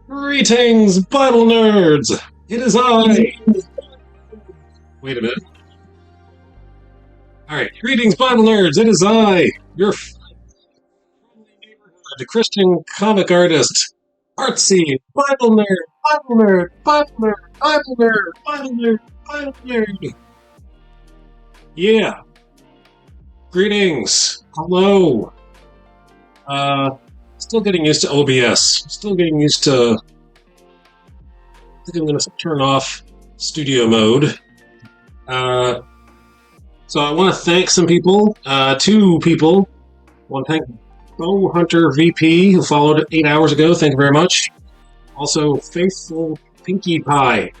Greetings, Bible nerds! It is I. Wait a minute. Alright, greetings, Bible nerds! It is I, your the Christian comic artist, artsy, Bible nerd, Bible nerd, Bible nerd, Bible nerd, Bible nerd, Bible nerd. Yeah, greetings. Hello. Uh, Still getting used to OBS. Still getting used to. I think I'm going to turn off studio mode. So I want to thank some people. Two people. I want to thank Bow Hunter VP, who followed 8 hours ago. Thank you very much. Also, Faithful Pinkie Pie,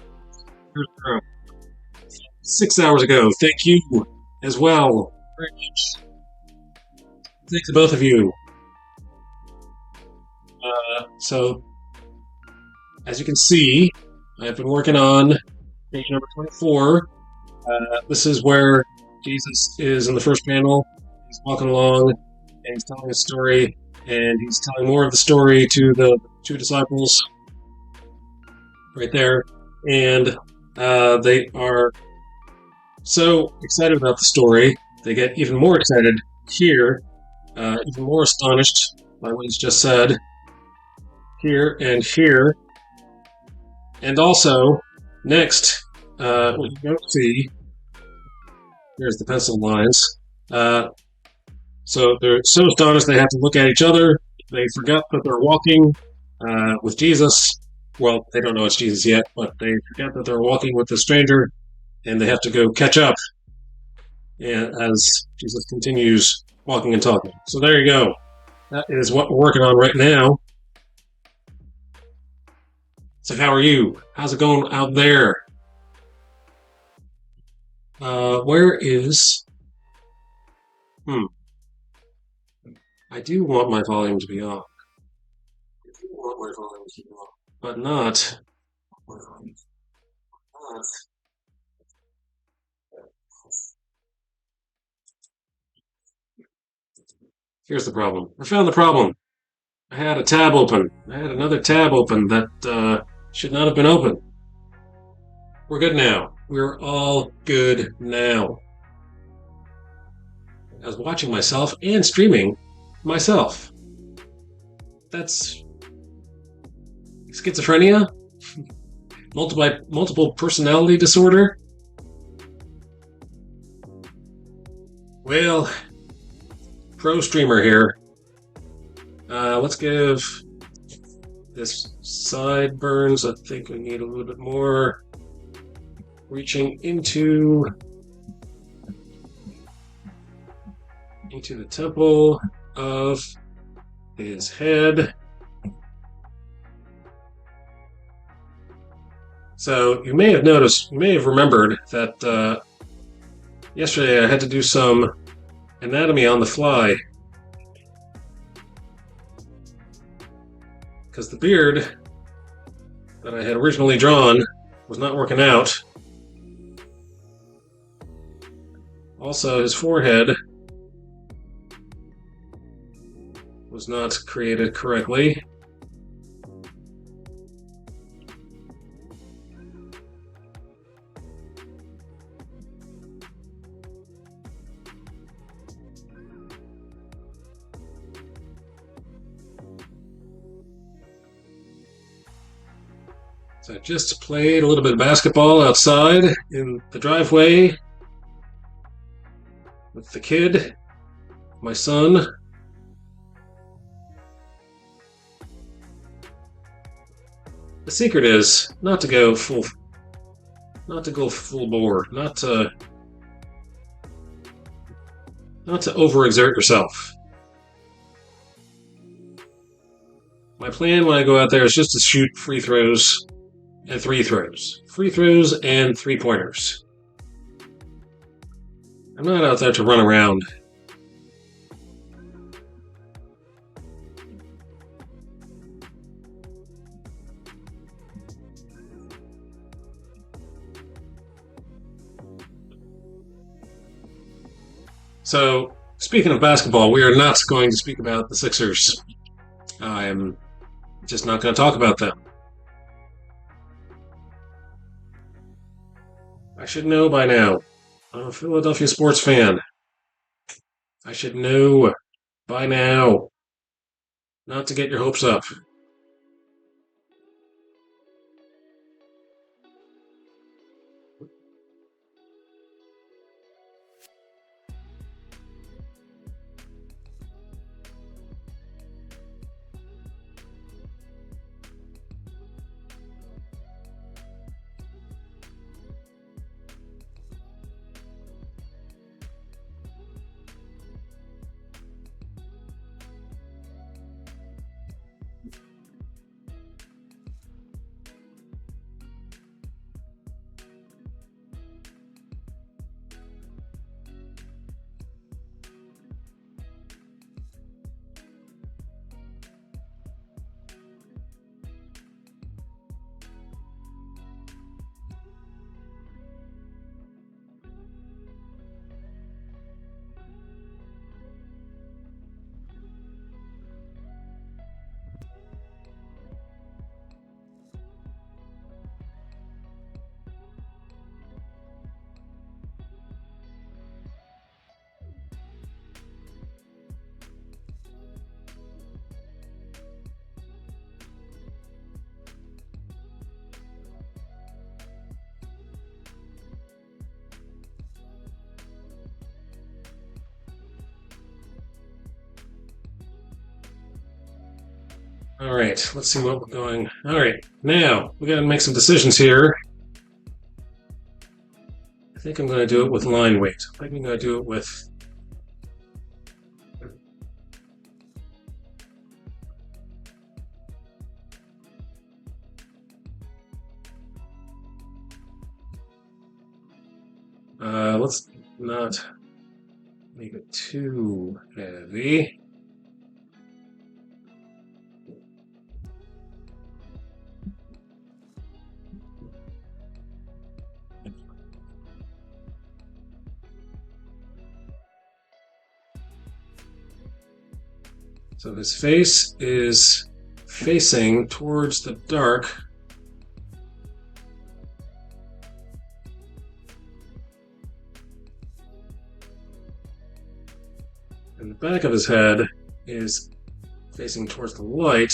6 hours ago. Thank you as well. Very much. Thanks to both of you. So, as you can see, I've been working on page number 24. This is where Jesus is in the first panel. He's walking along, and he's telling a story, and he's telling more of the story to the two disciples right there. And they are so excited about the story, they get even more excited here, even more astonished by what he's just said, here and here. And also, next, what you don't see, here's the pencil lines. So they're so astonished they have to look at each other. They forget that they're walking with Jesus. Well, they don't know it's Jesus yet, but they forget that they're walking with the stranger, and they have to go catch up as Jesus continues walking and talking. So there you go. That is what we're working on right now. So how are you? How's it going out there? Where is... I do want my volume to be off. I do want my volume to be off, but not... Here's the problem. I found the problem. I had a tab open. I had another tab open that should not have been open. We're good now. We're all good now. I was watching myself and streaming myself. That's schizophrenia? Multiple personality disorder? Well, pro streamer here. Let's give this sideburns. I think we need a little bit more reaching into the temple of his head. So you may have remembered that yesterday I had to do some anatomy on the fly because the beard that I had originally drawn was not working out. Also, his forehead was not created correctly. So I just played a little bit of basketball outside in the driveway with the kid, my son. The secret is not to go full bore, not to overexert yourself. My plan when I go out there is just to shoot free throws and three throws. Free throws and three-pointers. I'm not out there to run around. So, speaking of basketball, we are not going to speak about the Sixers. I'm just not going to talk about them. I should know by now. I'm a Philadelphia sports fan. I should know by now. Not to get your hopes up. All right, let's see what we're going. All right, now we got to make some decisions here. I think I'm going to do it with line weight. I think I'm going to do it with. Let's not make it too heavy. So his face is facing towards the dark. And the back of his head is facing towards the light.